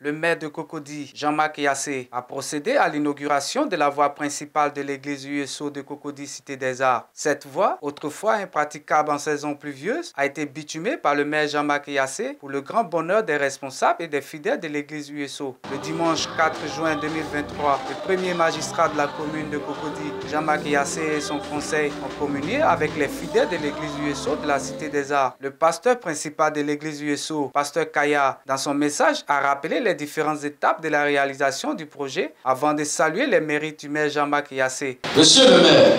Le maire de Cocody, Jean-Marc Yassé, a procédé à l'inauguration de la voie principale de l'église USO de Cocody Cité des Arts. Cette voie, autrefois impraticable en saison pluvieuse, a été bitumée par le maire Jean-Marc Yassé pour le grand bonheur des responsables et des fidèles de l'église USO. Le dimanche 4 juin 2023, le premier magistrat de la commune de Cocody, Jean-Marc Yassé et son conseil ont communié avec les fidèles de l'église USO de la Cité des Arts. Le pasteur principal de l'église USO, pasteur Kaya, dans son message, a rappelé les différentes étapes de la réalisation du projet avant de saluer les mérites du maire Jean-Marc Yassé. Monsieur le maire,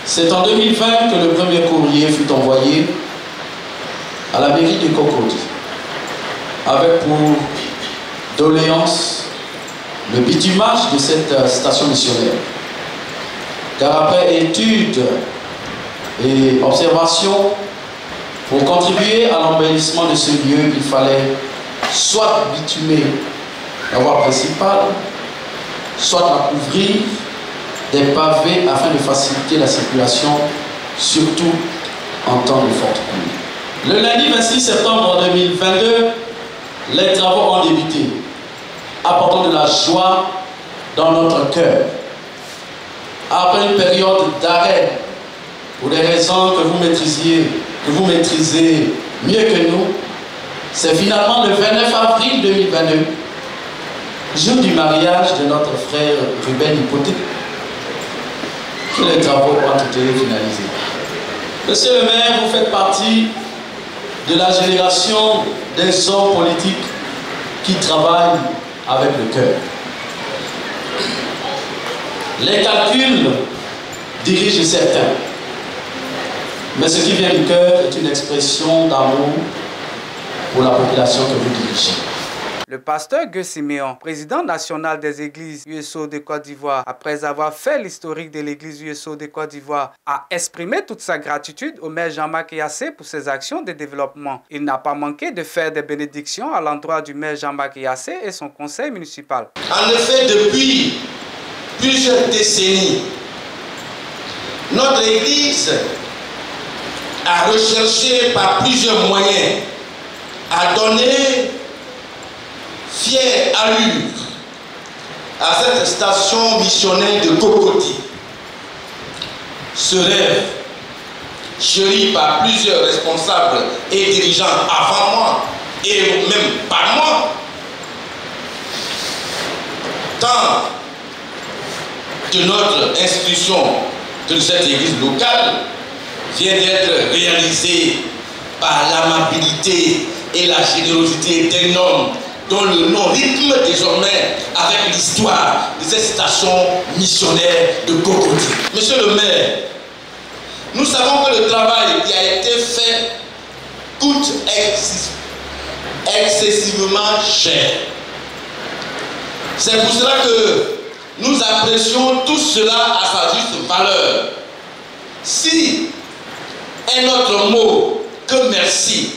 c'est en 2020 que le premier courrier fut envoyé à la mairie de Cocody avec pour doléance le bitumage de cette station missionnaire. Car après études et observations, pour contribuer à l'embellissement de ce lieu, il fallait soit bitumer la voie principale, soit la couvrir des pavés afin de faciliter la circulation, surtout en temps de forte pluie. Le lundi 26 septembre 2022, les travaux ont débuté, apportant de la joie dans notre cœur. Après une période d'arrêt, pour des raisons que vous maîtrisez mieux que nous, c'est finalement le 29 avril 2022, jour du mariage de notre frère Ruben Hypothèque, que les travaux ont été finalisés. Monsieur le maire, vous faites partie de la génération des hommes politiques qui travaillent avec le cœur. Les calculs dirigent certains, mais ce qui vient du cœur est une expression d'amour pour la population que vous dirigez. Le pasteur Gueux Siméon, président national des églises USO de Côte d'Ivoire, après avoir fait l'historique de l'église USO de Côte d'Ivoire, a exprimé toute sa gratitude au maire Jean-Marc Yassé pour ses actions de développement. Il n'a pas manqué de faire des bénédictions à l'endroit du maire Jean-Marc Yassé et son conseil municipal. En effet, depuis plusieurs décennies, notre église a recherché par plusieurs moyens à donner fière allure à cette station missionnaire de Cocody. Ce rêve, chéri par plusieurs responsables et dirigeants avant moi et même par moi, tant de notre institution que de cette église locale, vient d'être réalisé par l'amabilité et la générosité d'un homme dont le nom rythme désormais avec l'histoire de cette station missionnaire de Cocody. Monsieur le maire, nous savons que le travail qui a été fait coûte excessivement cher. C'est pour cela que nous apprécions tout cela à sa juste valeur. Si un autre mot que merci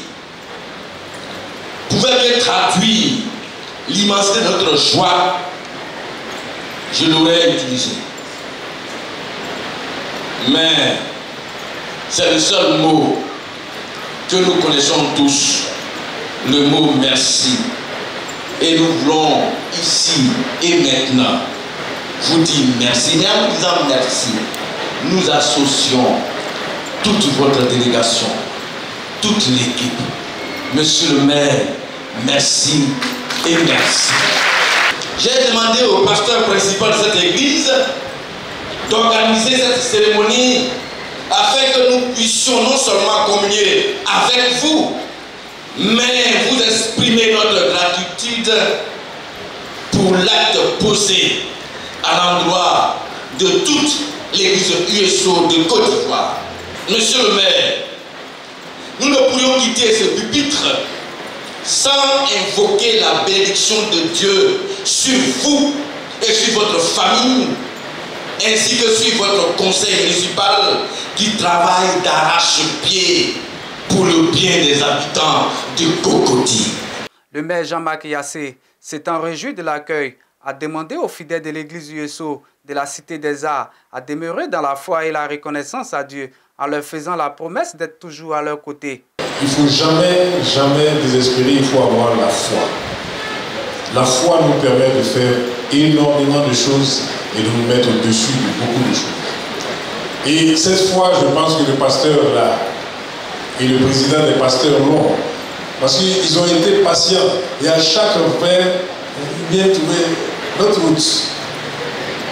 pouvait bien traduire l'immensité de notre joie, je l'aurais utilisé. Mais c'est le seul mot que nous connaissons tous, le mot merci. Et nous voulons ici et maintenant vous dire merci. Et en vous disant merci, nous associons toute votre délégation, toute l'équipe. Monsieur le maire, merci et merci. J'ai demandé au pasteur principal de cette église d'organiser cette cérémonie afin que nous puissions non seulement communier avec vous, mais vous exprimer notre gratitude pour l'acte posé à l'endroit de toute l'église USO de Côte d'Ivoire. Monsieur le maire, nous ne pourrions quitter ce pupitre sans invoquer la bénédiction de Dieu sur vous et sur votre famille, ainsi que sur votre conseil municipal qui travaille d'arrache-pied pour le bien des habitants de Cocody. Le maire Jean-Marc Yassé s'étant réjoui de l'accueil, a demandé aux fidèles de l'église USO de la Cité des Arts à demeurer dans la foi et la reconnaissance à Dieu, en leur faisant la promesse d'être toujours à leur côté. Il ne faut jamais désespérer, il faut avoir la foi. La foi nous permet de faire énormément de choses et de nous mettre au-dessus de beaucoup de choses. Et cette fois, je pense que le pasteur là et le président des pasteurs l'ont. Parce qu'ils ont été patients. Et à chaque frère, ils viennent trouver notre route.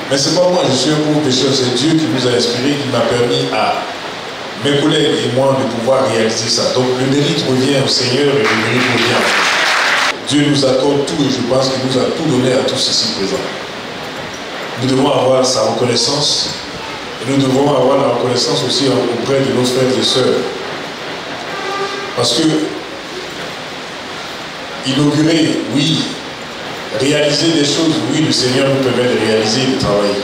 Mais c'est pas moi, je suis un gros pécheur. C'est Dieu qui nous a inspiré, qui m'a permis à mes collègues et moi de pouvoir réaliser ça. Donc le mérite revient au Seigneur et le mérite revient à nous. Dieu nous accorde tout et je pense qu'il nous a tout donné à tous ici présents. Nous devons avoir sa reconnaissance et nous devons avoir la reconnaissance aussi auprès de nos frères et sœurs. Parce que inaugurer, oui, réaliser des choses, oui, le Seigneur nous permet de réaliser et de travailler.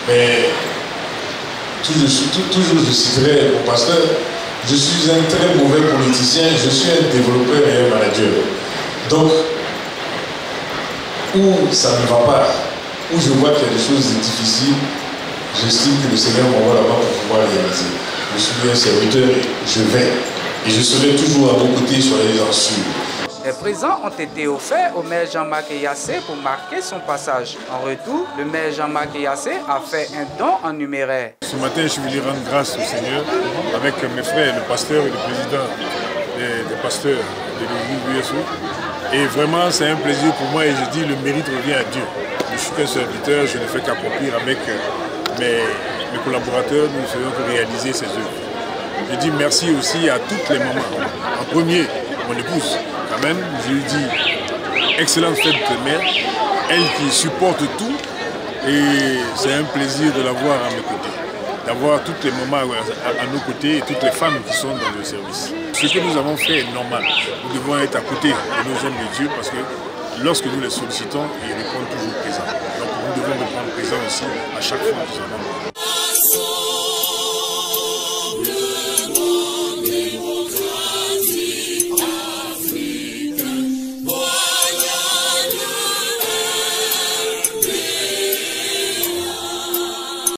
Mais toujours je citerai mon pasteur, je suis un très mauvais politicien, je suis un développeur et un manager. Donc, où ça ne va pas, où je vois qu'il y a des choses difficiles, j'estime que le Seigneur m'envoie là-bas pour pouvoir réaliser. Je suis un serviteur et je vais. Et je serai toujours à vos côtés, soyez-en sûrs. Les présents ont été offerts au maire Jean-Marc Yassé pour marquer son passage. En retour, le maire Jean-Marc Yassé a fait un don en numéraire. Ce matin, je suis venu rendre grâce au Seigneur avec mes frères, le pasteur et le président des pasteurs de l'église USO. Et vraiment, c'est un plaisir pour moi et je dis le mérite revient à Dieu. Je suis qu'un serviteur, je ne fais qu'accomplir avec mes collaborateurs, nous ne faisons que réaliser ces œuvres. Je dis merci aussi à toutes les mamans. En premier, mon épouse, quand même, je lui dis excellente fête de mère, elle qui supporte tout et c'est un plaisir de la voir à mes côtés, d'avoir toutes les mamans à nos côtés et toutes les femmes qui sont dans le service. Ce que nous avons fait est normal. Nous devons être à côté de nos hommes de Dieu parce que lorsque nous les sollicitons, ils répondent toujours présents. Donc nous devons répondre présents aussi à chaque fois que nous en avons.